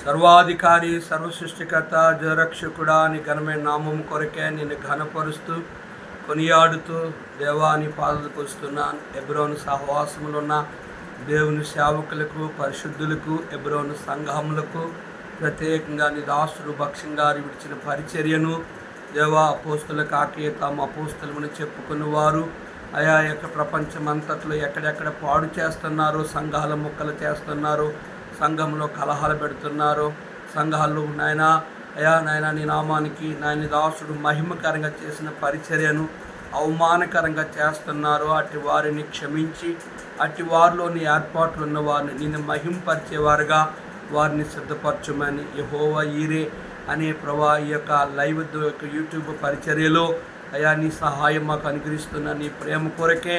సర్వాధికారి సర్వసృష్టికర్త జరక్షకుడా నీ ఘనమైన నామం కొరకే నిన్ను ఘనపరుస్తూ కొనియాడుతూ దేవాని పాదలకు వస్తున్నాను. ఎబ్రోను సహవాసములు ఉన్న దేవుని సేవకులకు, పరిశుద్ధులకు, ఎబ్రోను సంఘములకు ప్రత్యేకంగా నీ దాసుడు భక్ష్యం గారు విడిచిన పరిచర్యను దేవా అపోస్తులకు ఆకే తాము అపోస్తులమని చెప్పుకున్న వారు ఆయా యొక్క ప్రపంచమంతట్లో ఎక్కడెక్కడ పాడు చేస్తున్నారో, సంఘాల ముక్కలు చేస్తున్నారో, సంఘంలో కలహాలు పెడుతున్నారు, సంఘాలు నాయనా నాయన నీ నామానికి నాయన దాసుడు మహిమకరంగా చేసిన పరిచర్యను అవమానకరంగా చేస్తున్నారు. అట్టి వారిని క్షమించి అట్టి వారిలోని ఏర్పాట్లు ఉన్న వారిని నిన్ను మహింపరిచేవారుగా వారిని సిద్ధపరచమని యెహోవా ఈరే అనే ఈ యొక్క లైవ్ యూట్యూబ్ పరిచర్యలో నీ సహాయం మాకు అనుగ్రహిస్తున్న నీ ప్రేమ కొరకే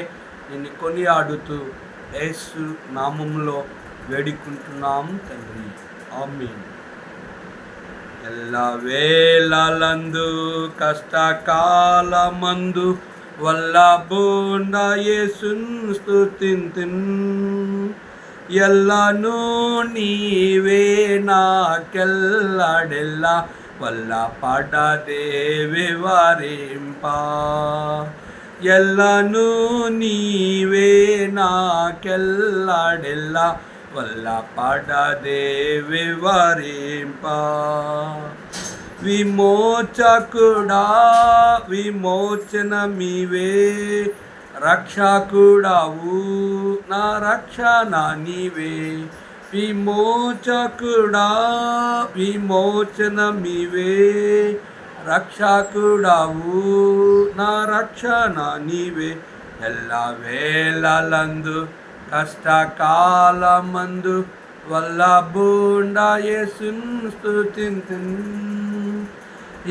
నిన్ను కొనియాడుతూ యేసు నామంలో వేడుకుంటున్నాం తండ్రి, ఆమేన్. ఎల్లవేళలందు కష్టకాలమందు వల్లబోండ యేసున్ స్తుతింతున్, ఎల్లను నీవే నాకెల్లడెల్ల వల్ల పడదేవి వారింపా, ఎల్లను నీవే నాకెల్లడెల్ల వల్ల పడదేవి వారింపా. విమోచకుడా విమోచనమివే, రక్షకుడావు నా రక్షణ నీవే. విమోచకుడా విమోచనమివే, రక్షకుడావు నా రక్షణ నీవే. ఎల్లవేళలందు కష్టకాలమందు వల్లబోండ యేసున్ స్తుతింతున్,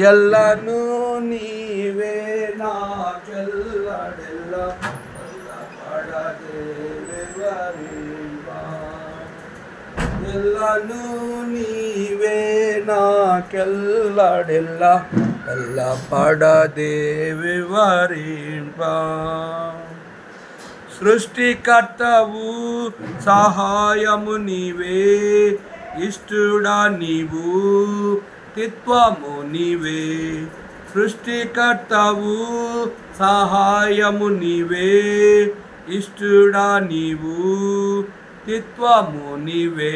ఎల్లను నీవే నాకెల్లడెల్ల వల్ల పడదేవి వారింపా, ఎల్లను నీవే నాకెల్లడెల్ల వల్ల పడదేవి వారింపా. సృష్టికర్తవు సహాయము నీవే, ఇష్టుడా నీవు తిత్వము నీవే. సృష్టికర్తవు సహాయము నీవే, ఇష్టుడా నీవు తిత్వము నీవే.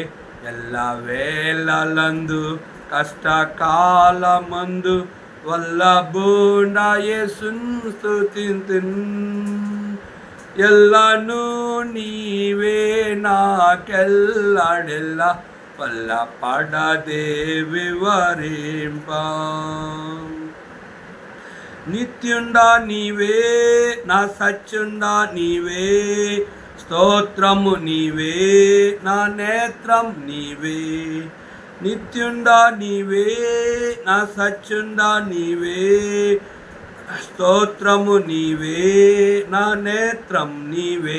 ఎల్లవేళలందు కష్టకాలమందు వల్లబోండ యేసున్ స్తుతింతున్, ఎల్లను నీవే నాకెల్లడెల్ల వల్ల పడదేవి వారింపా. నిత్యుండా నీవే నా సత్యుండా నీవే, స్తోత్రము నీవే నా నేత్రం నీవే. నిత్యుండా నీవే నా సత్యుండా నీవే, స్తోత్రము నీవే నా నేత్రం నీవే.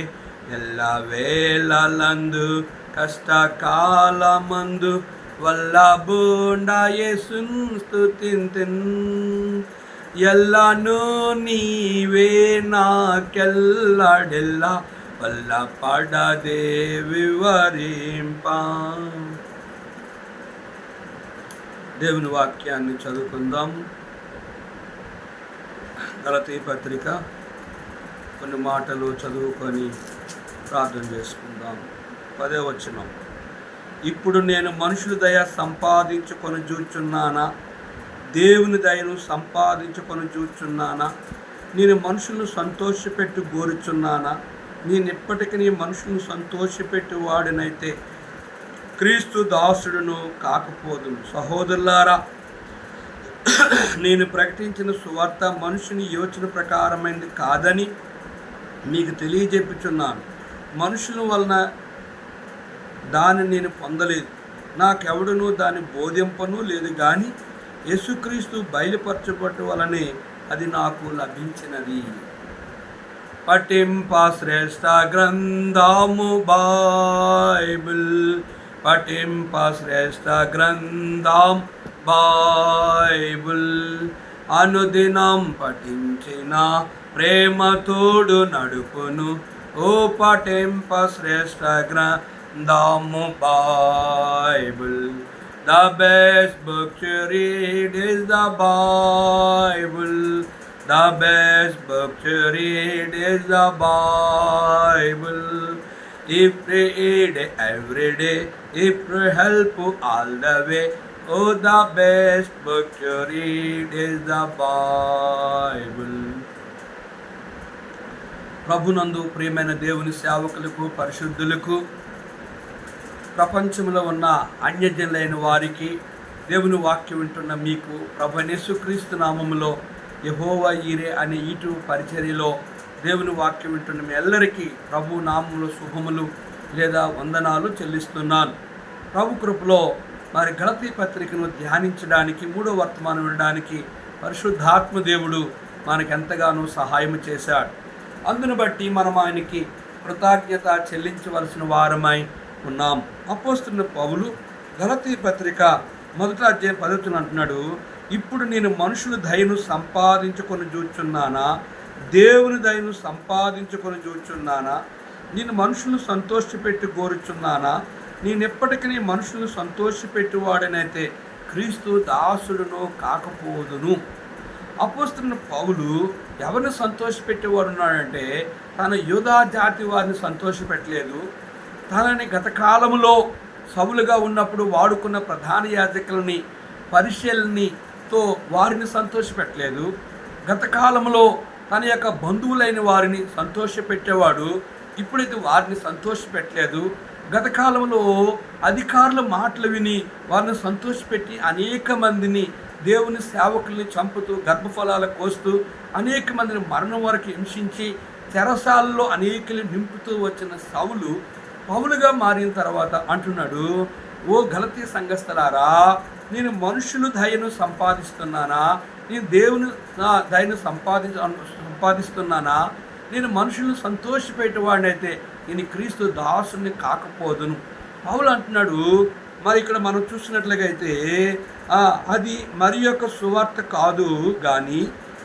ఎల్లవేళలందు కష్టకాలమందు వల్లబోండ యేసున్ స్తుతింతున్, ఎల్లను నీవే నాకెల్లడెల్ల వల్ల పడదేవి వారింపా. దేవుని వాక్యాన్ని చదువుకుందాం. గలతీ పత్రిక కొన్ని మాటలు చదువుకొని ప్రార్థన చేసుకుందాం. 10వ వచనం. ఇప్పుడు నేను మనుషుల దయ సంపాదించుకొని చూచున్నానా, దేవుని దయను సంపాదించుకొని చూచున్నానా? నేను మనుషులను సంతోషపెట్టి కోరుచున్నానా? నేను ఎప్పటికీ మనుషులను సంతోషపెట్టి వాడినైతే క్రీస్తు దాసుడును కాకపోదును. సహోదరులారా, నేను ప్రకటించిన సువార్త మనుషుని యోచన ప్రకారమైనది కాదని మీకు తెలియజెప్పుచున్నాను. మనుషుల వలన దాన్ని నేను పొందలేదు, నాకెవడును దాన్ని బోధింపను లేదు, కానీ యేసుక్రీస్తు బయలుపరచబట్టు వలనే అది నాకు లభించినది. పఠింప శ్రేష్ఠ గ్రంథము బైబిల్, పఠింప శ్రేష్ఠ గ్రంథం బైబిల్. అనుదినం పఠించిన ప్రేమ తోడు నడుపును, ఓ పఠింప శ్రేష్ఠ గ్రంథము Bible. The best book to read is the Bible. The best book to read is the Bible. If we read every day, if we help all the way, oh, the best book to read is the Bible. ప్రభునందు ప్రియమైన దేవుని సేవకులకు, పరిశుద్ధులకు, ప్రపంచంలో ఉన్న అన్యజనులైన వారికి, దేవుని వాక్యం వింటున్న మీకు ప్రభు యేసుక్రీస్తు నామములో యెహోవా ఈరే అనే ఈటు పరిచర్యలో దేవుని వాక్యం వింటున్న మీ అందరికీ ప్రభు నామములో శుభములు లేదా వందనాలు చెల్లిస్తున్నాను. ప్రభు కృపలో మరి గలతీ పత్రికను ధ్యానించడానికి, 3వ వర్తమానం వినడానికి పరిశుద్ధాత్మ దేవుడు మనకు ఎంతగానో సహాయం చేశాడు. అందును బట్టి మనం ఆయనకి కృతజ్ఞత చెల్లించవలసిన వారమై ఉన్నాం. అపోస్తలుడైన పౌలు గలతీ పత్రిక 1వ అధ్యాయం 10వ వచనం అంటున్నాడు, ఇప్పుడు నేను మనుషుల దయను సంపాదించుకొని చూచున్నానా, దేవుని దయను సంపాదించుకొని చూచున్నానా, నేను మనుషులను సంతోషపెట్టి కోరుచున్నానా, నేను ఎప్పటికీ మనుషులను సంతోషపెట్టువాడనైతే క్రీస్తు దాసుడును కాకపోదును. అపోస్తలుడైన పౌలు ఎవరిని సంతోషపెట్టేవాడు ఉన్నాడంటే, తన యూదా జాతి వారిని సంతోషపెట్టలేదు. తనని గత కాలంలో సవులుగా ఉన్నప్పుడు వాడుకున్న ప్రధాన యాజకులని, పరిశీలనితో వారిని సంతోషపెట్టలేదు. గత కాలంలో తన యొక్క బంధువులైన వారిని సంతోషపెట్టేవాడు, ఇప్పుడైతే వారిని సంతోషపెట్టలేదు. గత కాలంలో అధికారుల మాటలు విని వారిని సంతోషపెట్టి అనేక మందిని, దేవుని సేవకుల్ని చంపుతూ, గర్భఫలాలు కోస్తూ, అనేక మందిని మరణం వరకు హింసించి చెరసాలలో అనేకలు నింపుతూ వచ్చిన సౌలు పౌలుగా మారిన తర్వాత అంటున్నాడు, ఓ గలతీ సంఘస్థలారా, నేను మనుషులు దయను సంపాదిస్తున్నానా, నేను దేవుని దయను సంపాదిస్తున్నానా, నేను మనుషులను సంతోషపెట్టేవాడినైతే నేను క్రీస్తు దాసుని కాకపోదును. పౌలు అంటున్నాడు. మరి ఇక్కడ మనం చూసినట్లయితే అది మరి యొక్క సువార్త కాదు కానీ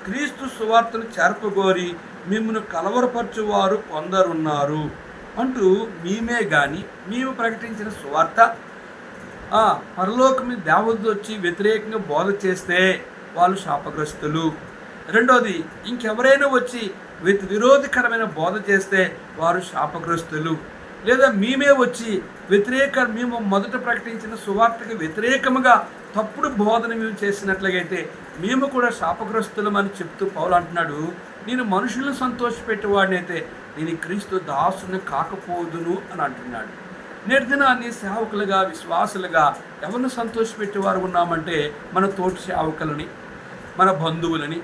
క్రీస్తు సువార్తను చేర్పగోరి మిమ్మల్ని కలవరపరచువారు కొందరున్నారు అంటూ మేమే కానీ మేము ప్రకటించిన సువార్త పరలోకం దేవదూత వచ్చి వ్యతిరేకంగా బోధ చేస్తే వాళ్ళు శాపగ్రస్తులు. రెండోది, ఇంకెవరైనా వచ్చి విరోధకరమైన బోధ చేస్తే వారు శాపగ్రస్తులు. లేదా మేమే వచ్చి మేము మొదట ప్రకటించిన సువార్తకి వ్యతిరేకముగా తప్పుడు బోధన మేము చేసినట్లయితే మేము కూడా శాపగ్రస్తులమని చెప్తూ పౌలు అంటున్నాడు, నేను మనుషులను సంతోషపెట్టేవాడినైతే నేను క్రీస్తు దాసుని కాకపోదును అని అంటున్నాడు. నేటి దినాన్ని సేవకులుగా, విశ్వాసులుగా ఎవరిని సంతోషపెట్టేవారు ఉన్నామంటే మన తోటి సేవకులని, మన బంధువులని,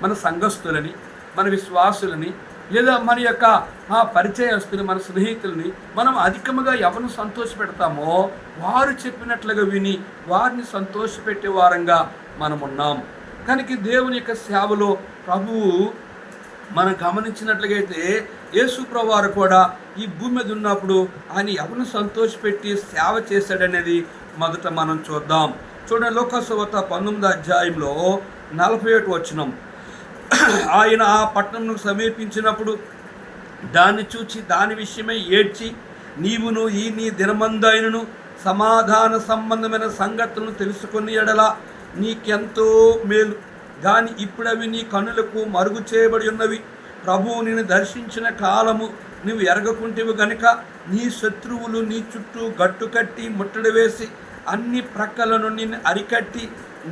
మన సంఘస్థులని, మన విశ్వాసులని, లేదా మన యొక్క పరిచయస్తుని, మన స్నేహితులని మనం అధికముగా ఎవరిని సంతోషపెడతామో వారు చెప్పినట్లుగా విని వారిని సంతోషపెట్టే వారంగా మనం ఉన్నాం. కనుక దేవుని యొక్క సేవలో ప్రభువు మనం గమనించినట్లయితే యేసు ప్రభువారు కూడా ఈ భూమి మీద ఉన్నప్పుడు ఆయన ఎవరిని సంతోషపెట్టి సేవ చేశాడనేది మొదట మనం చూద్దాం. చూడండి, లోకాసువార్త 19వ అధ్యాయంలో 41వ వచనం, ఆయన ఆ పట్టణంను సమీపించినప్పుడు దాన్ని చూచి దాని విషయమై ఏడ్చి, నీవును ఈ నీ దినమందైనను సమాధాన సంబంధమైన సంగతులను తెలుసుకుని ఎడల నీకెంతో మేలు, కానీ ఇప్పుడవి నీ కన్నులకు మరుగు చేయబడి ఉన్నవి. ప్రభువు నిన్ను దర్శించిన కాలము నువ్వు ఎరగకుంటేవి గనుక నీ శత్రువులు నీ చుట్టూ గట్టు కట్టి ముట్టడి వేసి అన్ని ప్రక్కలను నిన్ను అరికట్టి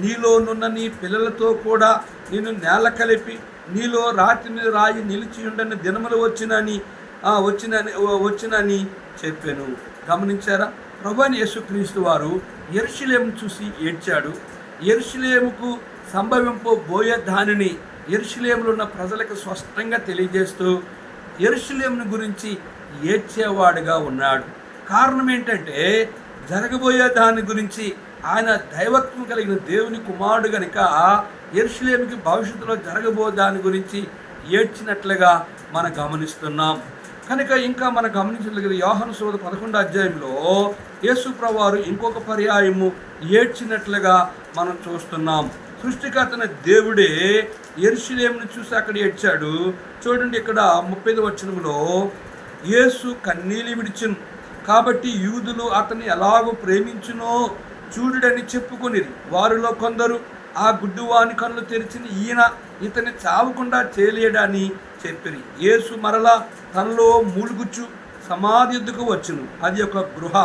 నీలోనున్న నీ పిల్లలతో కూడా నిన్ను నేల కలిపి నీలో రాతి మీద రాయి నిలిచి ఉండని దినములు వచ్చినని చెప్పాను. గమనించారా? ప్రభువైన యేసుక్రీస్తు వారు యెరూషలేమును చూసి ఏడ్చాడు. యెరూషలేముకు సంభవింపబోయే దానిని యెరూషలేములో ఉన్న ప్రజలకు స్పష్టంగా తెలియజేస్తూ యెరూషలేమును గురించి ఏడ్చేవాడుగా ఉన్నాడు. కారణం ఏంటంటే జరగబోయే దాని గురించి ఆయన దైవత్వం కలిగిన దేవుని కుమారుడు కనుక యెరూషలేముకి భవిష్యత్తులో జరగబో దాని గురించి ఏడ్చినట్లుగా మనం గమనిస్తున్నాం. కనుక ఇంకా మనం గమనించినట్లుగా యోహాను సువార్త 11వ అధ్యాయంలో యేసు ప్రభువారు ఇంకొక పర్యాయము ఏడ్చినట్లుగా మనం చూస్తున్నాం. సృష్టికర్తన దేవుడే యెరూషలేమును చూసి అక్కడ ఏడ్చాడు. చూడండి, ఇక్కడ 30వ వచనంలో యేసు కన్నీళ్ళు విడిచెను కాబట్టి యూదులు అతన్ని ఎలాగో ప్రేమించునో చూడుడని చెప్పుకొనిరి. వారిలో కొందరు ఆ గుడ్డివాని కన్నులు తెరిచిన ఈయన ఇతని చావకుండా చేయలేడని చెప్పిరి. యేసు మరలా తనలో మూలుగుచ్చు సమాధి ఎద్దుకు వచ్చును. అది ఒక గృహ,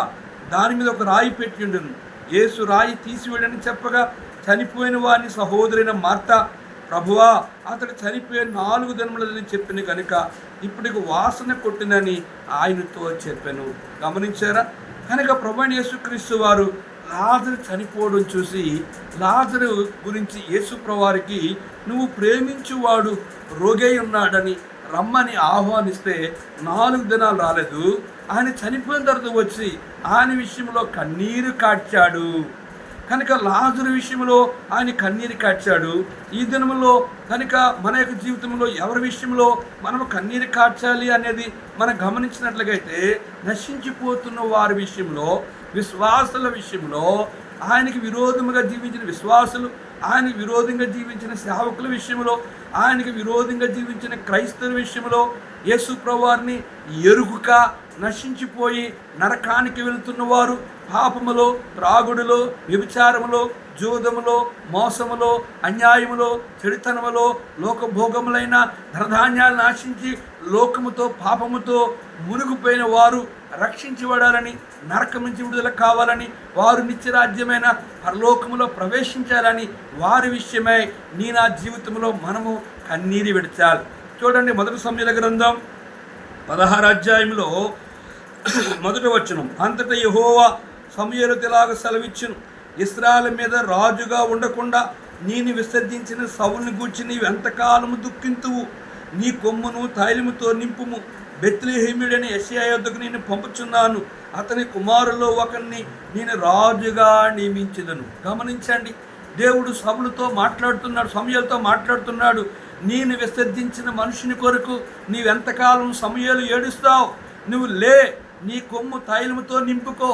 దాని మీద ఒక రాయి పెట్టి ఉండును. యేసు రాయి తీసివేయడని చెప్పగా చనిపోయిన వాని సహోదరైన మార్త, ప్రభువా, అతడు చనిపోయి 4 దినములని చెప్పిన కనుక ఇప్పటికి వాసన కొట్టినని ఆయనతో చెప్పాను. గమనించారా? కనుక ప్రభువైన యేసుక్రీస్తు వారు లాజరు చనిపోవడం చూసి లాజరు గురించి యేసు ప్రభువారికి నువ్వు ప్రేమించువాడు రోగై ఉన్నాడని రమ్మని ఆహ్వానిస్తే 4 దినాలు రాలేదు. ఆయన చనిపోయిన తర్వాత వచ్చి ఆయన విషయంలో కన్నీరు కార్చాడు. కనుక లాజరు విషయంలో ఆయన కన్నీరు కార్చాడు. ఈ దినములో కనుక మన యొక్క జీవితంలో ఎవరి విషయంలో మనము కన్నీరు కార్చాలి అనేది మనం గమనించినట్లయితే నశించిపోతున్న వారి విషయంలో, విశ్వాసుల విషయంలో, ఆయనకి విరోధముగా జీవించిన విశ్వాసులు, ఆయనకి విరోధంగా జీవించిన సేవకుల విషయంలో, ఆయనకి విరోధంగా జీవించిన క్రైస్తవుల విషయంలో యేసు ప్రభువారిని ఎరుగక నశించిపోయి నరకానికి వెళుతున్న వారు పాపములో, త్రాగుడులో, వ్యభిచారములో, జూదములో, మోసములో, అన్యాయములో, చెడుతనములో, లోకభోగములైన ధనధాన్యాలు నాశించి లోకముతో పాపముతో మునిగిపోయిన వారు రక్షించబడాలని, నరకం నుంచి విడుదల కావాలని, వారు నిత్యరాజ్యమైన పరలోకములో ప్రవేశించాలని వారి విషయమై నా జీవితంలో మనము కన్నీరు విడచాలి. చూడండి, మొదటి సమూయేలు గ్రంథం 16వ అధ్యాయంలో 1వ వచనం. అంతటా యెహోవా సమూయేలుతో ఇలాగ సెలవిచ్చును, ఇశ్రాయేలు మీద రాజుగా ఉండకుండా నేను విసర్జించిన సౌలుని గూర్చి నీవు ఎంతకాలము దుఃఖింతువు. నీ కొమ్మును తైలముతో నింపుము. బెత్లెహేమీయుడైన యెషయా యొద్దకు నేను పంపుచున్నాను. అతని కుమారుల్లో ఒకరిని నేను రాజుగా నియమించెదను. గమనించండి, దేవుడు సౌలుతో మాట్లాడుతున్నాడు, సమూయేలుతో మాట్లాడుతున్నాడు. నేను విసర్జించిన మనుషుని కొరకు నీవెంతకాలం సమూయేలు ఏడుస్తావు? నువ్వు లే, నీ కొమ్ము తైలముతో నింపుకో.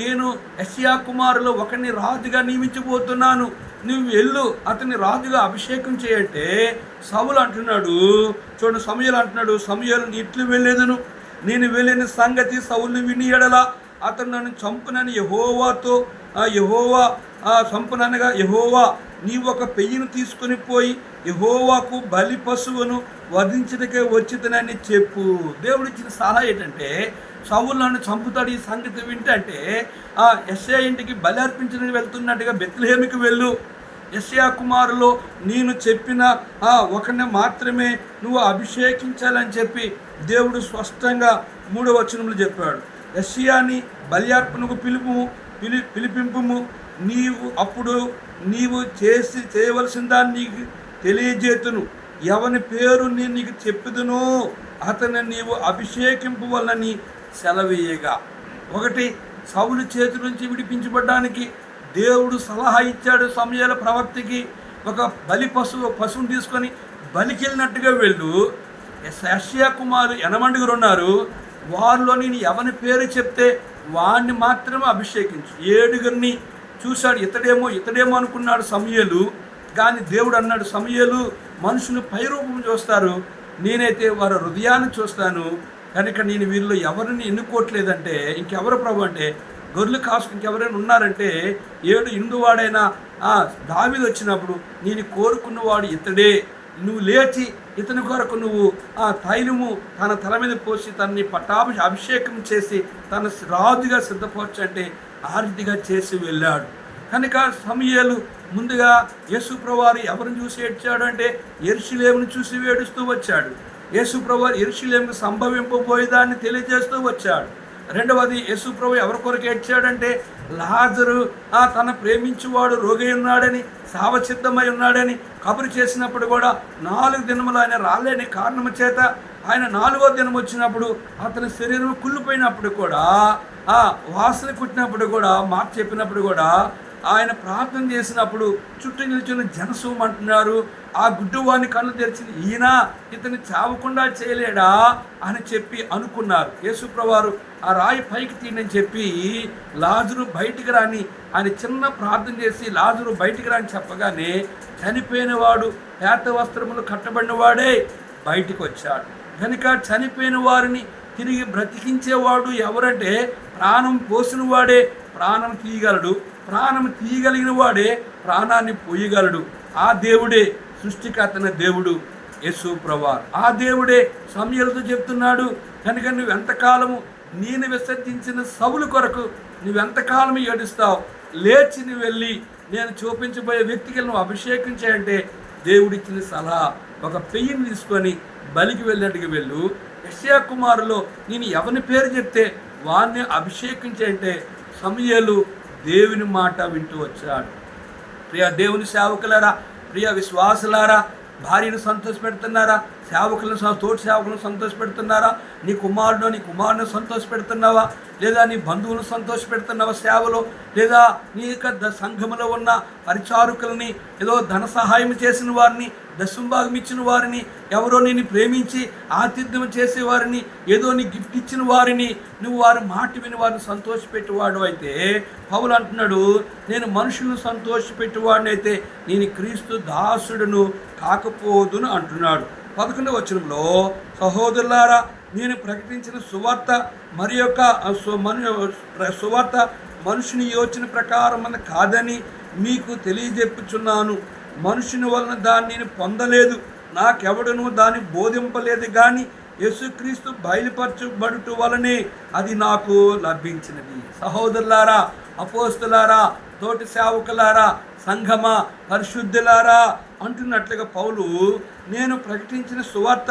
నేను యెషయా కుమారులో ఒకరిని రాజుగా నియమించబోతున్నాను. నువ్వు వెళ్ళు, అతన్ని రాజుగా అభిషేకం చేయంటే సౌలు అంటున్నాడు. చూడండి, సమూయేలు అంటున్నాడు, సమూయేలు నీ ఇట్లు వెళ్ళేదను, నేను వెళ్ళిన సంగతి సౌలుని విని ఎడల అతను నన్ను చంపునని యెహోవా చంపుననగా, యెహోవా నీవు ఒక పెయ్యిని తీసుకొని పోయి యెహోవాకు బలి పశువును వధించడానికే వచ్చితనని చెప్పు. దేవుడు ఇచ్చిన సలహా ఏంటంటే సౌలు నన్ను చంపుతాడు ఈ సంగతి వింటే యెషయా ఇంటికి బలి అర్పించడానికి వెళ్తున్నట్టుగా బెత్లెహేముకి వెళ్ళు. యెషయా కుమారులో నేను చెప్పిన ఒకరిని మాత్రమే నువ్వు అభిషేకించాలని చెప్పి దేవుడు స్పష్టంగా 3వ వచనంలో చెప్పాడు. యెషయాని బలి అర్పణకు పిలిపింపుము. అప్పుడు నీవు చేయవలసిన దాన్ని నీకు తెలియజేతును. ఎవని పేరు నేను నీకు చెప్పుదునో అతన్ని నీవు అభిషేకింపవలని సెలవీయగా. ఒకటి, సౌలు చేతి నుంచి విడిపించబడ్డానికి దేవుడు సలహా ఇచ్చాడు సమూయేలు ప్రవక్తకి. ఒక బలి పశువుని తీసుకొని బలికి వెళ్ళినట్టుగా వెళ్ళు. యెషయా కుమారు 8 ఉన్నారు, వారిలో నేను ఎవరి పేరు చెప్తే వాడిని మాత్రమే అభిషేకించు. 7 చూశాడు. ఇతడేమో అనుకున్నాడు సమూయేలు. కానీ దేవుడు అన్నాడు, సమూయేలు మనుషులు పైరూపం చూస్తారు, నేనైతే వారి హృదయాన్ని చూస్తాను. కనుక నేను వీళ్ళు ఎవరిని ఎన్నుకోవట్లేదంటే ఇంకెవరు ప్రభు అంటే గొర్రెలు కాసుకు ఇంకెవరైనా ఉన్నారంటే 7 ఇందువాడైనా దావీదు వచ్చినప్పుడు నేను కోరుకున్నవాడు ఇతడే. నువ్వు లేచి ఇతని కొరకు నువ్వు తైలము తన తల మీద పోసి తనని అభిషేకం చేసి తన రాజుగా సిద్ధపరచంటే ఆ రీతిగా చేసి వెళ్ళాడు. కనుక సమూయేలు ముందుగా యేసు ప్రభువారు ఎవరిని చూసి ఏడ్చాడు అంటే యెరూషలేమును చూసి ఏడుస్తూ వచ్చాడు. యేసు ప్రభువారు యెరూషలేముకు సంభవింపబోయేదాన్ని తెలియజేస్తూ వచ్చాడు. రెండవది, యేసు ప్రభు ఎవరి కొరకు ఏడ్చాడంటే లాజరు తన ప్రేమించువాడు రోగి ఉన్నాడని, సావసిద్ధమై ఉన్నాడని కబురు చేసినప్పుడు కూడా 4 దినములు ఆయన రాలేని కారణము చేత ఆయన 4వ దినం వచ్చినప్పుడు అతని శరీరం కుళ్ళిపోయినప్పుడు కూడా వాసన కుట్టినప్పుడు కూడా మాట చెప్పినప్పుడు కూడా ఆయన ప్రార్థన చేసినప్పుడు చుట్టూ నిలిచిన జనసూమ అంటున్నారు, ఆ గుడ్డివాని కళ్ళు తెరిచింది ఈయన, ఇతన్ని చావకుండా చేయలేడా అని చెప్పి అనుకున్నారు. యేసు ప్రభువారు ఆ రాయి పైకి తీయని చెప్పి లాజరు బయటికి రాని ఆయన చిన్న ప్రార్థన చేసి లాజరు బయటికి రాని చెప్పగానే చనిపోయిన వాడు పేత వస్త్రములు కట్టబడిన వాడే బయటికి వచ్చాడు. కనుక చనిపోయిన వారిని తిరిగి బ్రతికించేవాడు ఎవరంటే ప్రాణం పోసిన వాడే ప్రాణం తీయగలడు, ప్రాణం తీయగలిగిన వాడే ప్రాణాన్ని పోయగలడు. ఆ దేవుడే సృష్టికర్తన దేవుడు యేసు ప్రభువారు. ఆ దేవుడే సమూయేలుతో చెప్తున్నాడు, కనుక నువ్వెంతకాలము నేను విసర్జించిన సౌలు కొరకు నువ్వెంతకాలం ఏడుస్తావు, లేచి నువ్వు వెళ్ళి నేను చూపించబోయే వ్యక్తికి నువ్వు అభిషేకించాయంటే దేవుడిచ్చిన సలహా ఒక పెయ్యిని తీసుకొని బలికి వెళ్ళినట్టుగా వెళ్ళు. యెషయా కుమారులో నేను ఎవరి పేరు చెప్తే వారిని అభిషేకించాయంటే సమూయేలు దేవుని మాట వింటూ వచ్చాడు. ప్రియ దేవుని సేవకులారా, ప్రియ విశ్వాసులారా, భార్యను సంతోషపెడుతున్నారా? తోటి సేవకులను సంతోషపెడుతున్నారా? నీ కుమారుని సంతోషపెడుతున్నావా? లేదా నీ బంధువులను సంతోషపెడుతున్నావా సేవలో? లేదా నీ యొక్క సంఘములో ఉన్న పరిచారకులని, ఏదో ధన సహాయం చేసిన వారిని, దశంభాగం ఇచ్చిన వారిని, ఎవరో నేను ప్రేమించి ఆతిథ్యం చేసేవారిని, ఏదో నీ గిఫ్ట్ ఇచ్చిన వారిని నువ్వు వారి మాట విని వారిని సంతోషపెట్టేవాడు అయితే పౌలు అంటున్నాడు, నేను మనుషులను సంతోషపెట్టేవాడిని అయితే నేను క్రీస్తు దాసుడును కాకపోదును అంటున్నాడు. 11వ వచనంలో, సహోదరులారా, నేను ప్రకటించిన సువార్త మరి యొక్క సువార్త మనుషుని యోచన ప్రకారం అని కాదని మీకు తెలియజెప్పుచున్నాను. మనుషుని వలన దాన్ని నేను పొందలేదు, నాకెవడను దాన్ని బోధింపలేదు, కానీ యేసుక్రీస్తు బయలుపరచబడుట వలనే అది నాకు లభించినది. సహోదరులారా, అపోస్తులారా, తోటి సేవకులారా, సంఘమా, పరిశుద్ధులారా అంటున్నట్లుగా పౌలు నేను ప్రకటించిన సువార్త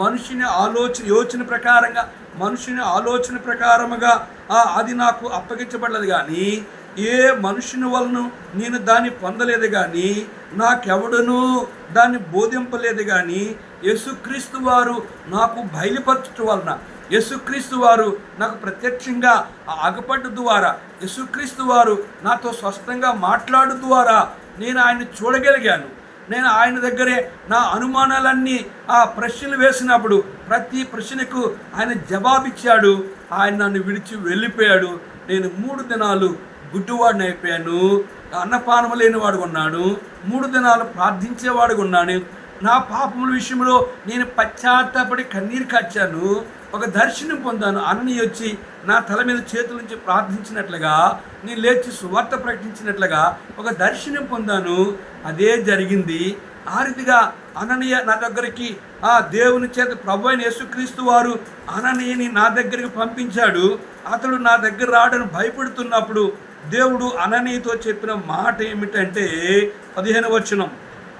మనుషుని ఆలోచన ప్రకారముగా అది నాకు అప్పగించబడలేదు, కానీ ఏ మనుషుని వలన నేను దాన్ని పొందలేదు, కానీ నాకెవడను దాన్ని బోధింపలేదు, కానీ యేసుక్రీస్తు వారు నాకు బయలుపరచడం వలన, యేసుక్రీస్తు వారు నాకు ప్రత్యక్షంగా అగపడ్డ ద్వారా, యేసుక్రీస్తు వారు నాతో స్పష్టంగా మాట్లాడు ద్వారా నేను ఆయన్ని చూడగలిగాను. నేను ఆయన దగ్గరే నా అనుమానాలన్నీ ప్రశ్నలు వేసినప్పుడు ప్రతి ప్రశ్నకు ఆయన జవాబిచ్చాడు. ఆయన నన్ను విడిచి వెళ్ళిపోయాడు. నేను 3 దినాలు గుడ్డివాడిని అయిపోయాను, అన్నపానము లేనివాడు ఉన్నాను, 3 దినాలు ప్రార్థించేవాడుగా ఉన్నాను. నా పాపముల విషయంలో నేను పశ్చాత్తాపడి కన్నీరు కార్చాను. ఒక దర్శనం పొందాను. అననీయ వచ్చి నా తల మీద చేతుల నుంచి ప్రార్థించినట్లుగా, నేను లేచి సువార్త ప్రకటించినట్లుగా ఒక దర్శనం పొందాను. అదే జరిగింది. ఆ రీతిగా అననీయ నా దగ్గరికి దేవుని చేత ప్రభు అయిన యేసుక్రీస్తు వారు అననీయని నా దగ్గరికి పంపించాడు. అతడు నా దగ్గర రావడానికి భయపడుతున్నప్పుడు దేవుడు అననీయతో చెప్పిన మాట ఏమిటంటే 15వ వచనం,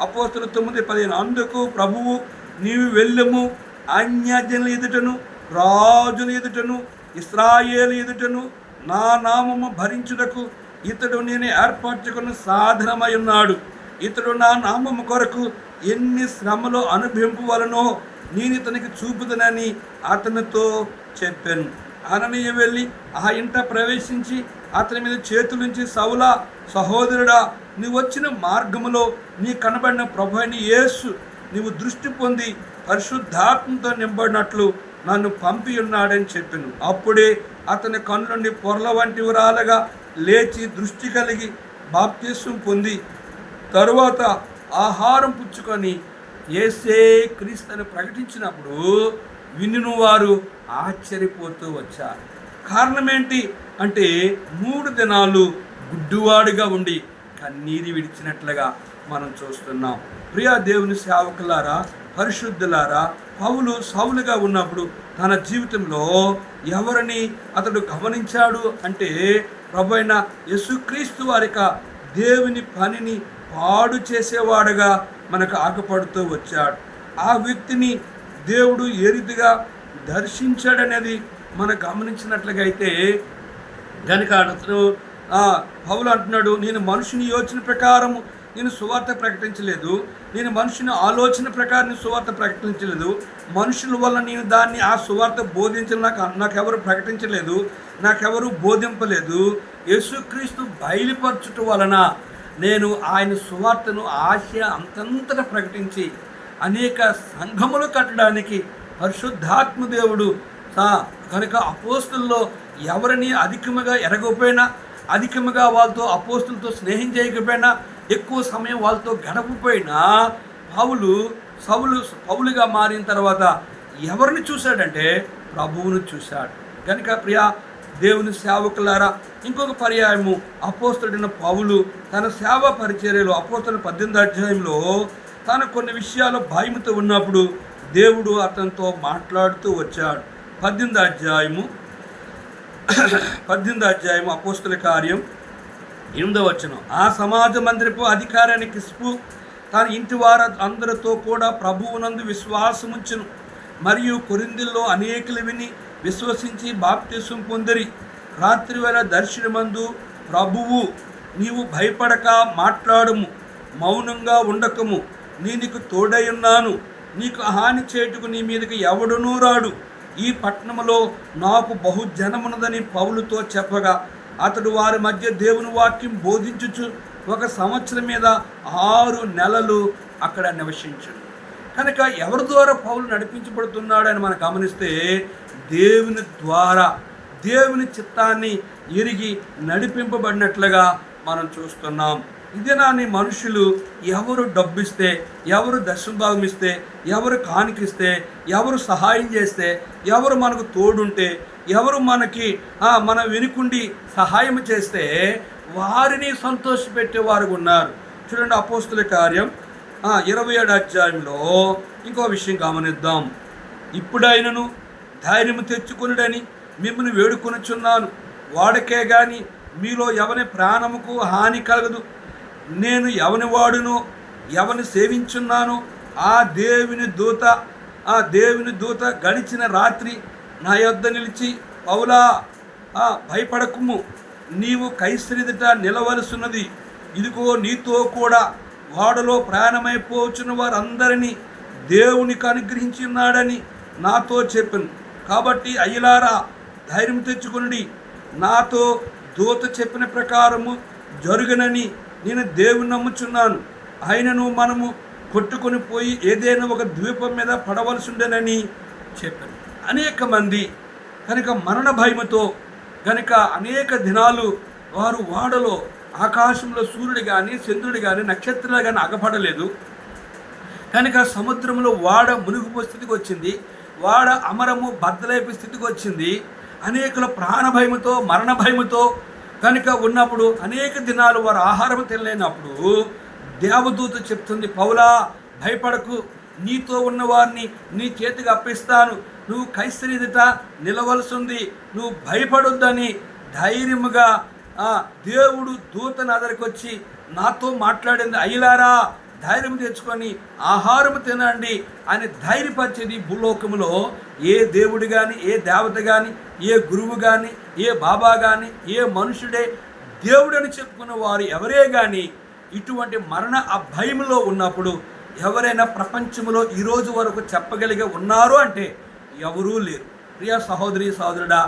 అపోస్తుల 9:15, అందుకు ప్రభువు నీవు వెళ్ళుము, అన్యజనుల ఎదుటను రాజుల ఎదుటను ఇశ్రాయేలు ఎదుటను నా నామము భరించుటకు ఇతడు నేను ఏర్పరచుకున్న సాధనమై ఉన్నాడు. ఇతడు నా నామము కొరకు ఎన్ని శ్రమలు అనుభవింపవలనో నేను ఇతనికి చూపుదనని అతనితో చెప్పాను. అననీయ వెళ్ళి ఆ ఇంట ప్రవేశించి అతని మీద చేతులుంచి, సౌలా, సహోదరుడా, నువ్వు వచ్చిన మార్గములో నీ కనబడిన ప్రభు అయిన యేసు నీవు దృష్టి పొంది పరిశుద్ధాత్మతో నింబడినట్లు నన్ను పంపి ఉన్నాడని చెప్పాను. అప్పుడే అతని కన్ను నుండి పొరల వంటి ఉరాలుగా లేచి దృష్టి కలిగి బాప్తిస్మం పొంది తరువాత ఆహారం పుచ్చుకొని యేసే క్రీస్తుని ప్రకటించినప్పుడు వినిన వారు ఆశ్చర్యపోతూ వచ్చారు. కారణం ఏంటి అంటే 3 దినాలు గుడ్డివాడుగా ఉండి కన్నీరు విడిచినట్లుగా మనం చూస్తున్నాం. ప్రియ దేవుని సేవకులారా, పరిశుద్ధులారా, పౌలు సౌలుగా ఉన్నప్పుడు తన జీవితంలో ఎవరిని అతడు గమనించాడు అంటే ప్రభువైన యేసుక్రీస్తు వారి దేవుని పనిని పాడు చేసేవాడుగా మనకు ఆగపడుతూ వచ్చాడు. ఆ వ్యక్తిని దేవుడు ఏ రీతిగా దర్శించాడనేది మనం గమనించినట్లుగా అయితే కనుక అతను పౌలు అంటున్నాడు, నేను మనుషుని యోచన ప్రకారము నేను సువార్త ప్రకటించలేదు, నేను మనుషుని ఆలోచన ప్రకారం సువార్త ప్రకటించలేదు, మనుషుల వల్ల నేను దాన్ని ఆ సువార్త బోధించడం నాకెవరు ప్రకటించలేదు, నాకెవరు బోధింపలేదు. యేసుక్రీస్తు బయలుపరచుట వలన నేను ఆయన సువార్తను ఆసియా అంతంతటా ప్రకటించి అనేక సంఘములు కట్టడానికి పరిశుద్ధాత్మ దేవుడు కనుక అపోస్తుల్లో ఎవరిని అధికముగా ఎరగకపోయినా, అధికముగా వాళ్ళతో అపోస్తులతో స్నేహం చేయకపోయినా, ఎక్కువ సమయం వాళ్ళతో గడపపోయినా పౌలుగా మారిన తర్వాత ఎవరిని చూశాడంటే ప్రభువును చూశాడు. కనుక ప్రియ దేవుని సేవకులారా, ఇంకొక పర్యాయము అపోస్తలుడైన పౌలు తన సేవా పరిచర్యలో అపోస్తలుల 18వ అధ్యాయంలో తను కొన్ని విషయాలు భయముతో ఉన్నప్పుడు దేవుడు అతనితో మాట్లాడుతూ వచ్చాడు. 18వ అధ్యాయము అపోస్తలుల కార్యం 8వ వచనం. ఆ సమాజ మందిరపు అధికారాన్ని క్రిస్పు తన ఇంటి వారు అందరితో కూడా ప్రభువునందు విశ్వాసముంచును. మరియు కొరింథీయుల్లో అనేకులు విని విశ్వసించి బాప్తిసం పొందిరి. రాత్రి వేళ దర్శనమందు ప్రభువు, నీవు భయపడక మాట్లాడము, మౌనంగా ఉండకము, నీకు తోడై ఉన్నాను, నీకు హాని చేయుటకు నీ మీదకి ఎవడునూ రాడు. ఈ పట్టణంలో నాకు బహుజనమున్నదని పౌలుతో చెప్పగా అతడు వారి మధ్య దేవుని వాక్యం బోధించుచు 1 సంవత్సరం మీద 6 నెలలు అక్కడ నివసించాడు. కనుక ఎవరి ద్వారా పౌలు నడిపించబడుతున్నాడని మనం గమనిస్తే దేవుని ద్వారా, దేవుని చిత్తాన్ని ఎరిగి నడిపింపబడినట్లుగా మనం చూస్తున్నాం. ఇదేనాని మనుషులు ఎవరు డబ్బిస్తే, ఎవరు దశంభాగం ఇస్తే, ఎవరు కానికిస్తే, ఎవరు సహాయం చేస్తే, ఎవరు మనకు తోడుంటే, ఎవరు మన వెనుకుండి సహాయం చేస్తే వారిని సంతోషపెట్టేవారు ఉన్నారు. చూడండి, అపోస్తలుల కార్యం 27వ అధ్యాయంలో ఇంకో విషయం గమనిద్దాం. ఇప్పుడైనను ధైర్యం తెచ్చుకొనుడని మిమ్మల్ని వేడుకొనుచున్నాను. వాడకే గాని మీలో ఎవని ప్రాణముకు హాని కలగదు. నేను ఎవని వాడునో, ఎవని సేవించున్నానో ఆ దేవుని దూత గడిచిన రాత్రి నా యొద్ద నిలిచి, పౌలా, భయపడకుము, నీవు కైసరిదట నిలవలసినది. ఇదిగో నీతో కూడా వాడలో ప్రయాణమైపోచున్న వారందరినీ దేవునికి అనుగ్రహించున్నాడని నాతో చెప్పాను. కాబట్టి అయ్యలారా, ధైర్యం తెచ్చుకొనుడి. నాతో దూత చెప్పిన ప్రకారము జరుగునని నేను దేవుని నమ్ముచున్నాను. ఆయనను మనము కొట్టుకొని పోయి ఏదైనా ఒక ద్వీపం మీద పడవలసి ఉండేనని చెప్పాను. అనేక మంది కనుక మరణ భయముతో కనుక అనేక దినాలు వారు వాడలో ఆకాశంలో సూర్యుడు కానీ, చంద్రుడు కానీ, నక్షత్రాలు కానీ అగపడలేదు. కనుక సముద్రంలో వాడ మునిగిపో స్థితికి వచ్చింది. వాడ అమరము బద్దలైపు స్థితికి వచ్చింది. అనేకుల ప్రాణ భయముతో, మరణ భయముతో కనుక ఉన్నప్పుడు అనేక దినాలు వారు ఆహారం తినలేనప్పుడు దేవదూత చెప్తుంది, పౌలా, భయపడకు, నీతో ఉన్నవారిని నీ చేతికి అప్పిస్తాను, నువ్వు కైసరి ఎదుట నిలవలసింది, నువ్వు భయపడొద్దని ధైర్యముగా దేవుడు దూతను అదరికి వచ్చి నాతో మాట్లాడింది. అయ్యలారా, ధైర్యం తెచ్చుకొని ఆహారం తినండి అని ధైర్యపరిచేది భూలోకములో ఏ దేవుడు కానీ, ఏ దేవత కానీ, ఏ గురువు కానీ, ఏ బాబా కానీ, ఏ మనుషుడే దేవుడని చెప్పుకున్న వారు ఎవరే కానీ ఇటువంటి మరణ ఆ భయంలో ఉన్నప్పుడు ఎవరైనా ప్రపంచంలో ఈరోజు వరకు చెప్పగలిగే ఉన్నారు అంటే ఎవరూ లేరు. ప్రియ సహోదరి సహోదరుడా,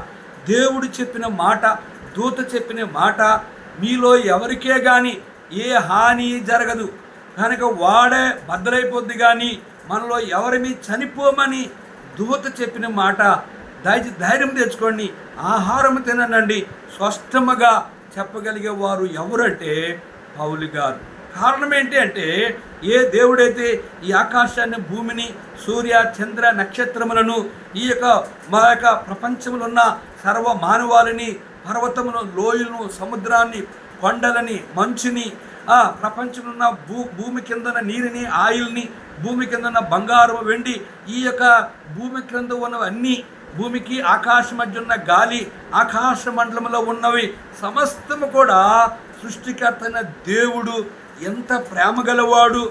దేవుడు చెప్పిన మాట, దూత చెప్పిన మాట మీలో ఎవరికే కానీ ఏ హాని జరగదు. కనుక వాడే బద్దలైపోద్ది కానీ మనలో ఎవరిని చనిపోమని దూత చెప్పిన మాట ధైర్యం తెచ్చుకోండి, ఆహారం తినండి, స్పష్టముగా చెప్పగలిగే వారు ఎవరంటే పౌలు గారు. కారణం ఏంటి అంటే ఏ దేవుడైతే ఈ ఆకాశాన్ని, భూమిని, సూర్య, చంద్ర, నక్షత్రములను, ఈ మా ప్రపంచంలో ఉన్న సర్వ మానవాళిని, పర్వతమును, లోయలను, సముద్రాన్ని, కొండలని, మంచుని, ప్రపంచంలో ఉన్న భూమి కిందన నీరుని, ఆయిల్ని, భూమి కింద ఉన్న బంగారం, వెండి, ఈ భూమి క్రింద ఉన్నవన్నీ, భూమికి ఆకాశ మధ్య ఉన్న గాలి, ఆకాశ మండలంలో ఉన్నవి సమస్తము కూడా సృష్టికర్తైన దేవుడు ఎంత ప్రేమ గలవాడు,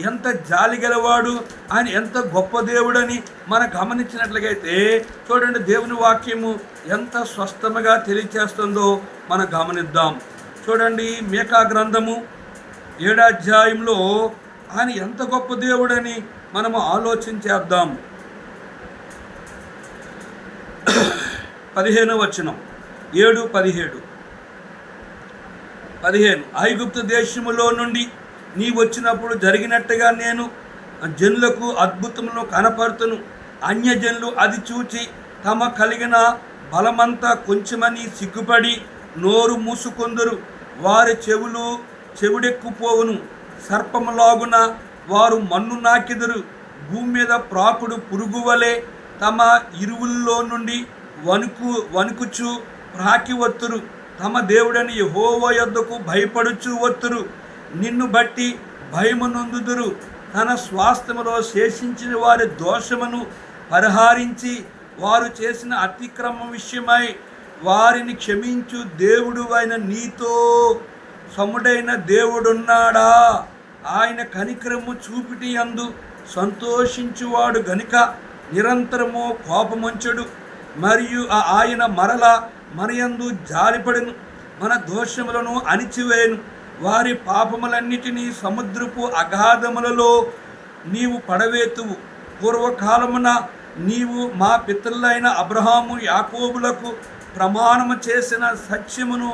ఎంత జాలి గలవాడు, ఆయన ఎంత గొప్ప దేవుడని మనం గమనించినట్లయితే చూడండి, దేవుని వాక్యము ఎంత స్పష్టంగా తెలియచేస్తుందో మనం గమనిద్దాం. చూడండి, మీకా గ్రంథము 7వ అధ్యాయంలో ఆయన ఎంత గొప్ప దేవుడని మనము ఆలోచించేద్దాం. 15వ వచనం, 7:17. ఐగుప్తు దేశములో నుండి నీ వచ్చినప్పుడు జరిగినట్టుగా నేను జనులకు అద్భుతములను కనపరుతును. అన్యజనులు అది చూచి తమ కలిగిన బలమంతా కొంచెమని సిగ్గుపడి నోరు మూసుకొందురు. వారి చెవుడెక్కుపోవును. సర్పములాగున వారు మన్ను నాకెదురు. భూమి మీద ప్రాకుడు పురుగు వలె తమ ఇరువుల్లో నుండి వణుకుచు ప్రాకి వత్తురు, తమ దేవుడని యెహోవా యొద్దకు భయపడుచు వత్తురు. నిన్ను బట్టి భయము నొందుదురు. తన స్వాస్థ్యములో శేషించిన వారి దోషమును పరిహారించి వారు చేసిన అతిక్రమం విషయమై వారిని క్షమించు దేవుడు అయిన నీతో సముడైన దేవుడున్నాడా? ఆయన కనికరము చూపిటి యందు సంతోషించువాడు గనుక నిరంతరము కోపమంచడు. మరియు ఆయన మరల మనయందు జాలిపడెను, మన దోషములను అణిచివేయను. వారి పాపములన్నిటినీ సముద్రపు అగాధములలో నీవు పడవేతువు. పూర్వకాలమున నీవు మా పితరులైన అబ్రహాము యాకోబులకు ప్రమాణము చేసిన సత్యమును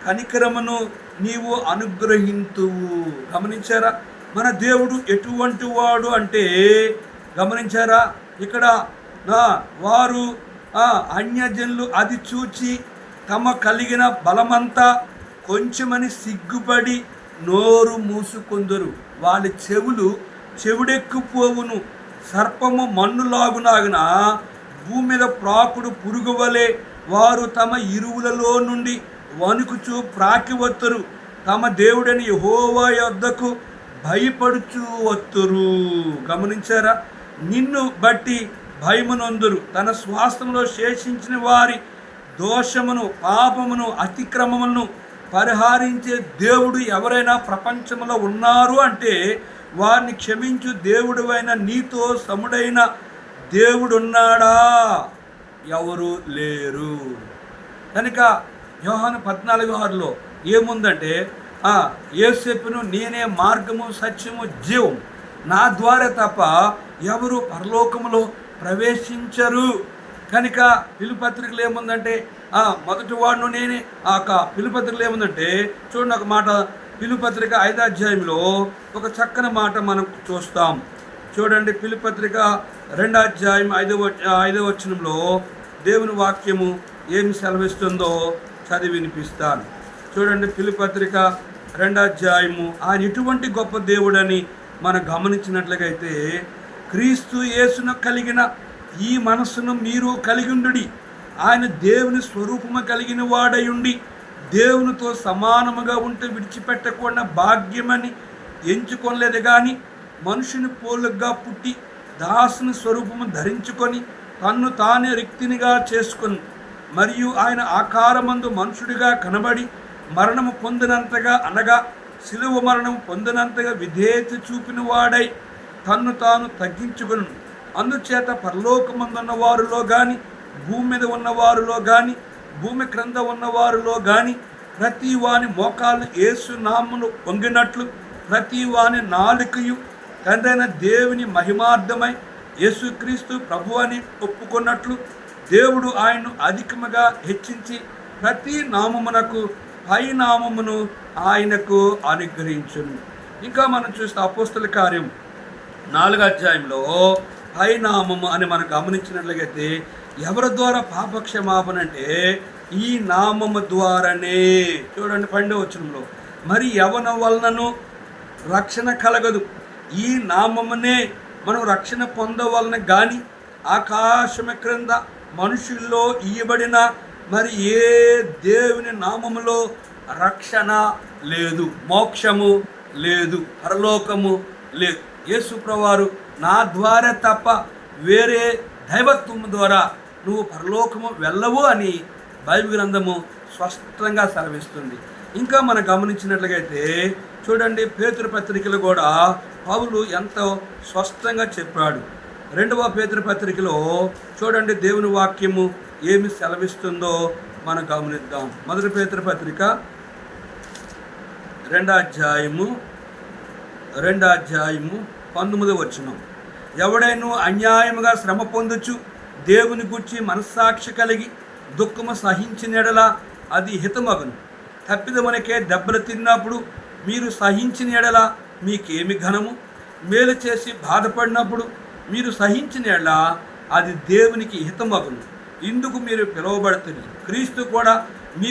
కనికరమును నీవు అనుగ్రహింతువు. గమనించారా? మన దేవుడు ఎటువంటి వాడు అంటే, గమనించారా? ఇక్కడ వారు అన్యజనులు అది చూచి తమ కలిగిన బలమంతా కొంచెమని సిగ్గుపడి నోరు మూసుకొందరు. వాళ్ళ చెవుడెక్కిపోవును. సర్పము మన్నులాగునాగున భూమి మీద ప్రాకుడు పురుగు వలె వారు తమ ఇరువులలో నుండి వణుకుచూ ప్రాకి వత్తురు. తమ దేవుడని యెహోవా యొద్దకు భయపడుచూ వత్తురు. గమనించారా? నిన్ను బట్టి భయమునొందురు. తన స్వాస్థ్యంలో శేషించిన వారి దోషమును, పాపమును, అతిక్రమములను పరిహారించే దేవుడు ఎవరైనా ప్రపంచంలో ఉన్నారు అంటే వారిని క్షమించు దేవుడు అయిన నీతో సముడైన దేవుడున్నాడా? ఎవరు లేరు. కనుక యోహాను 14:6 ఏముందంటే, యేసు నేనే మార్గము, సత్యము, జీవం, నా ద్వారా తప్ప ఎవరు పరలోకములో ప్రవేశించరు. కనుక పిలుపత్రికలు ఏముందంటే, మొదటి వాడును నేనే. పిలుపత్రికలు ఏముందంటే, చూడండి ఒక మాట, పిలుపత్రిక 5వ అధ్యాయంలో ఒక చక్కని మాట మనం చూస్తాం. చూడండి, పిలుపత్రిక 2వ అధ్యాయం 5వ వచనంలో దేవుని వాక్యము ఏమి సెలవిస్తుందో చదివి వినిపిస్తాను. చూడండి, పిలుపత్రిక 2వ అధ్యాయము. ఆయన ఇటువంటి గొప్ప దేవుడని మనం గమనించినట్లయితే, క్రీస్తు యేసును కలిగిన ఈ మనస్సును మీరు కలిగిండుడి. ఆయన దేవుని స్వరూపము కలిగిన వాడయుండి దేవునితో సమానముగా ఉంటే విడిచిపెట్టకుండా భాగ్యమని ఎంచుకొనలేదు, కానీ మనుషుని పోలుగా పుట్టి దాసుని స్వరూపము ధరించుకొని తన్ను తానే రిక్తినిగా చేసుకొని, మరియు ఆయన ఆకారమందు మనుషుడిగా కనబడి మరణము పొందినంతగా, అనగా శిలువ మరణము పొందినంతగా విధేయత చూపిన వాడై తన్ను తాను తగ్గించుకును. అందుచేత పరలోకమందున్న వారిలో కానీ, భూమి మీద ఉన్నవారిలో కానీ, భూమి క్రింద ఉన్నవారిలో కానీ ప్రతి వాని మోకాలు యేసు నామమును వంగినట్లు, ప్రతి వాని నాలుకయు తండ్రైన దేవుని మహిమార్థమై యేసుక్రీస్తు ప్రభు అని ఒప్పుకున్నట్లు దేవుడు ఆయన్ను అధికముగా హెచ్చించి ప్రతి నామమునకు పై నామమును ఆయనకు అనుగ్రహించును. ఇంకా మనం చూస్తే అపోస్తల కార్యం 4వ అధ్యాయంలో పై నామము అని మనం గమనించినట్లయితే, ఎవరి ద్వారా పాపక్షమాపణ అంటే ఈ నామము ద్వారానే. చూడండి 12వ వచనంలో, మరి యవన వలనను రక్షణ కలగదు, ఈ నామమునే మనం రక్షణ పొందవలన కానీ ఆకాశము క్రింద మనుషుల్లో ఇయ్యబడిన మరి ఏ దేవుని నామములో రక్షణ లేదు, మోక్షము లేదు, పరలోకము లేదు. యేసు ప్రభువారు నా ద్వారా తప్ప వేరే దైవత్వము ద్వారా నువ్వు పరలోకము వెళ్ళవు అని బైబిల్ గ్రంథము స్పష్టంగా సెలవిస్తుంది. ఇంకా మనం గమనించినట్లయితే చూడండి, పేతురు పత్రికలు కూడా పౌలు ఎంతో స్పష్టంగా చెప్పాడు. 2వ పేతురు పత్రికలో చూడండి దేవుని వాక్యము ఏమి సెలవిస్తుందో మనం గమనిద్దాం. 1 పేతురు పత్రిక 2వ అధ్యాయము 19వ వచనం, ఎవడైనా అన్యాయముగా శ్రమ పొందుచు దేవుని గురించి మనస్సాక్షి కలిగి దుఃఖము సహించిన ఎడల అది హితమగును. తప్పిదమునకే దెబ్బలు తిన్నప్పుడు మీరు సహించిన ఎడల మీకేమి ఘనము? మేలు చేసి బాధపడినప్పుడు మీరు సహించిన ఎడల అది దేవునికి హితమగును. ఇందుకు మీరు పిలువబడుతుంది. క్రీస్తు కూడా మీ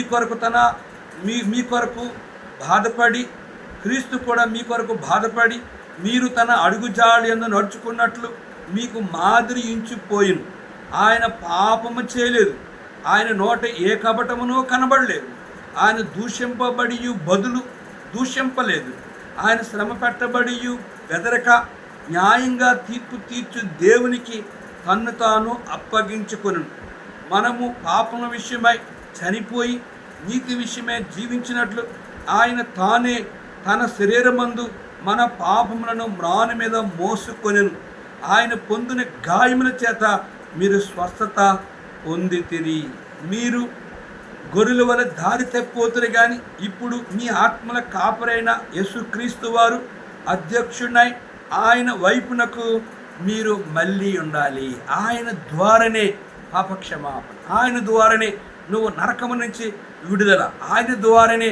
కొరకు బాధపడి మీరు తన అడుగుజాడి యందు నడుచుకున్నట్లు మీకు మాదిరి ఇంచిపోయిను. ఆయన పాపము చేయలేదు, ఆయన నోట ఏ కపటమునో కనబడలేదు. ఆయన దూషింపబడియు బదులు దూషింపలేదు. ఆయన శ్రమ పెట్టబడియు బెదరక న్యాయంగా తీర్పు తీర్చు దేవునికి తన్ను తాను అప్పగించుకొను. మనము పాపముల విషయమై చనిపోయి నీతి విషయమై జీవించినట్లు ఆయన తానే తన శరీరమందు మన పాపములను మ్రాను మీద మోసుకొనెను. ఆయన పొందిన గాయముల చేత మీరు స్వస్థత పొందితిరి. మీరు గొర్రెల వల్ల దారి తప్పిపోతురు కానీ ఇప్పుడు మీ ఆత్మల కాపరైన యేసుక్రీస్తు వారు అధ్యక్షుడై ఆయన వైపునకు మీరు మళ్ళీ ఉండాలి. ఆయన ద్వారానే పాపక్షమాపణ, ఆయన ద్వారానే నువ్వు నరకము నుంచి విడుదల, ఆయన ద్వారానే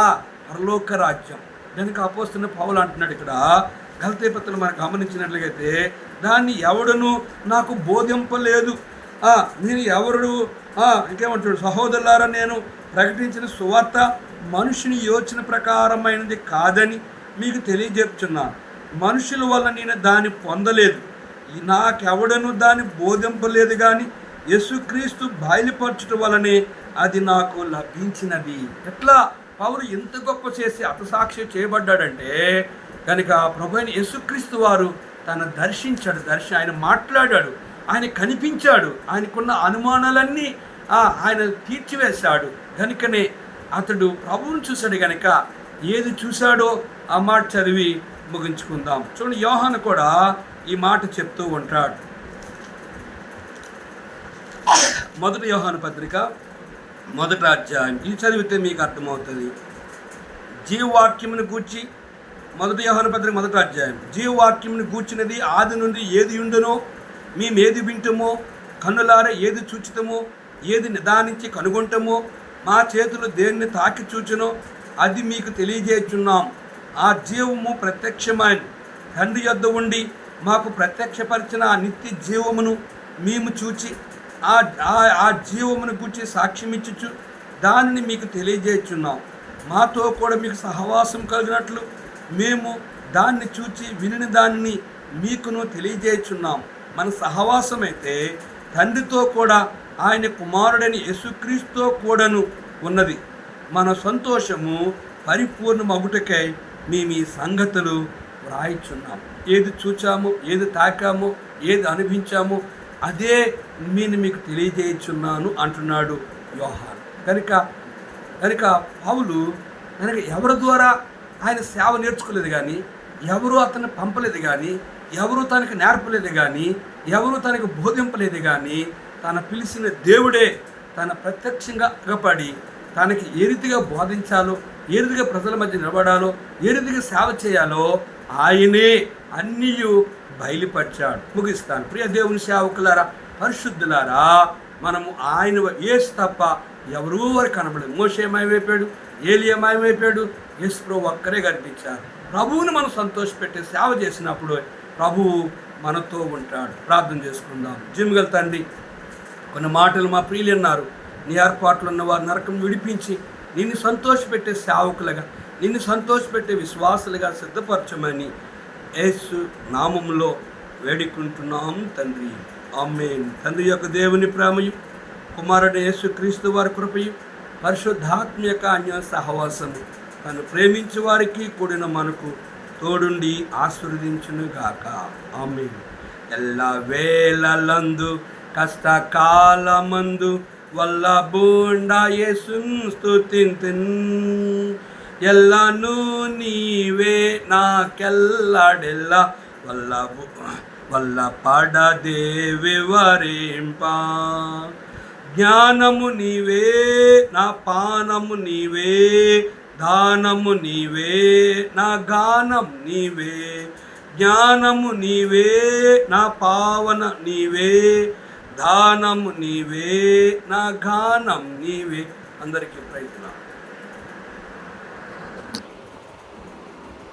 ఆ పరలోక రాజ్యం. దానికి అపోస్తలుడైన పౌలు అంటున్నాడు ఇక్కడ గలతీ పత్రికలో మనం గమనించినట్లయితే, దాన్ని ఎవడును నాకు బోధింపలేదు. నేను ఎవరు ఇంకేమంటాడు, సహోదరులారా నేను ప్రకటించిన సువార్త మనుషుని యోచన ప్రకారమైనది కాదని మీకు తెలియజెప్తున్నాను. మనుషుల వల్ల నేను దాన్ని పొందలేదు, నాకెవడను దాన్ని బోధింపలేదు కానీ యేసుక్రీస్తు బయలుపరచడం వలనే అది నాకు లభించినది. ఎట్లా పౌలు ఎంత గొప్ప చేసి హతసాక్షి చేయబడ్డాడంటే కనుక ప్రభు అయిన యేసుక్రీస్తు వారు తను దర్శించాడు, ఆయన మాట్లాడాడు, ఆయన కనిపించాడు, ఆయనకున్న అనుమానాలన్నీ ఆయన తీర్చివేశాడు. కనుకనే అతడు ప్రభువును చూశాడు. కనుక ఏది చూశాడో ఆ మాట చదివి ముగించుకుందాం. చూడండి, యోహాను కూడా ఈ మాట చెప్తూ ఉంటాడు. మొదటి యోహాను పత్రిక 1వ అధ్యాయం ఇది చదివితే మీకు అర్థమవుతుంది. జీవవాక్యమును గూర్చి 1 యోహాను పత్రిక 1వ అధ్యాయం, జీవవాక్యమును గూర్చినది ఆది నుండి ఏది ఉండునో మేమేది వింటమో, కన్నులారా ఏది చూచుతామో, ఏది నిదానించి కనుగొంటామో, మా చేతులు దేన్ని తాకి చూచునో అది మీకు తెలియజేస్తున్నాం. ఆ జీవము ప్రత్యక్షమైన తండ్రి యొద్ద ఉండి మాకు ప్రత్యక్షపరిచిన ఆ నిత్య జీవమును మేము చూచి ఆ జీవమును గురించి సాక్ష్యమిచ్చుచు దానిని మీకు తెలియజేస్తున్నాం. మాతో కూడా మీకు సహవాసం కలిగినట్లు మేము దాన్ని చూచి విని దానిని మీకును తెలియజేస్తున్నాం. మన సహవాసం అయితే తండ్రితో కూడా ఆయన కుమారుడైన యేసుక్రీస్తుతో కూడాను ఉన్నది. మన సంతోషము పరిపూర్ణమగుటకై మేము ఈ సంగతులు వ్రాయిచున్నాం. ఏది చూచామో, ఏది తాకామో, ఏది అనుభవించామో అదే నేను మీకు తెలియజేయుచున్నాను అంటున్నాడు యోహాను. కనుక పౌలు ఎవరి ద్వారా ఆయన సేవ నేర్చుకోలేదు కానీ, ఎవరు అతన్ని పంపలేదు కానీ, ఎవరు తనకు నేర్పలేదు కానీ, ఎవరు తనకు బోధింపలేదు కానీ, తన పిలిచిన దేవుడే తన ప్రత్యక్షంగా అగపడి తనకి ఏ రీతిగా బోధించాలో, ఏ రీతిగా ప్రజల మధ్య నిలబడాలో, ఏ రీతిగా సేవ చేయాలో ఆయనే అన్నీ బయలుపరిచాడు. ముగిస్తాను. ప్రియ దేవుని సేవకులారా, పరిశుద్ధులారా, మనము ఆయన యేసు తప్ప ఎవరూ వారు కనబడలేదు. మోషే మాయమైపోయాడు, ఏలియా మాయమైపోయాడు, యేసు ప్రభు ఒక్కరే కనిపించారు. ప్రభువుని మనం సంతోషపెట్టి సేవ చేసినప్పుడు ప్రభువు మనతో ఉంటాడు. ప్రార్థన చేసుకుందాం. జిమ్గల తండ్రి, కొన్ని మాటలు మా ప్రియులు అన్నారు. నీ ఏర్పాట్లు ఉన్న వారు నరకం విడిపించి నిన్ను సంతోషపెట్టే సేవకులుగా, నిన్ను సంతోషపెట్టే విశ్వాసులుగా సిద్ధపరచమని యేసు నామములో వేడుకుంటున్నాం తండ్రి. ఆమేన్. తండ్రి యొక్క దేవుని ప్రేమయు, కుమారుడు యేసుక్రీస్తు వారి కృపయు, పరిశుద్ధాత్మ యొక్క అన్య సహవాసము తను ప్రేమించే వారికి కూడిన మనకు తోడుండి ఆశీర్వదించునుగాక. ఆమేన్. ఎల్ల వేళలందు కష్టకాలమందు వల్ల బోండా యేసును స్తుతింతున్. ఎల్లను నీవే నాకెల్లడెల్ల వల్ల పడదే వివరింప. జ్ఞానము నీవే నా పానము నీవే, దానము నీవే నా గానం నీవే. జ్ఞానము నీవే నా పావన నీవే, దానము నీవే నా గానం నీవే. అందరికీ ప్రయత్నం.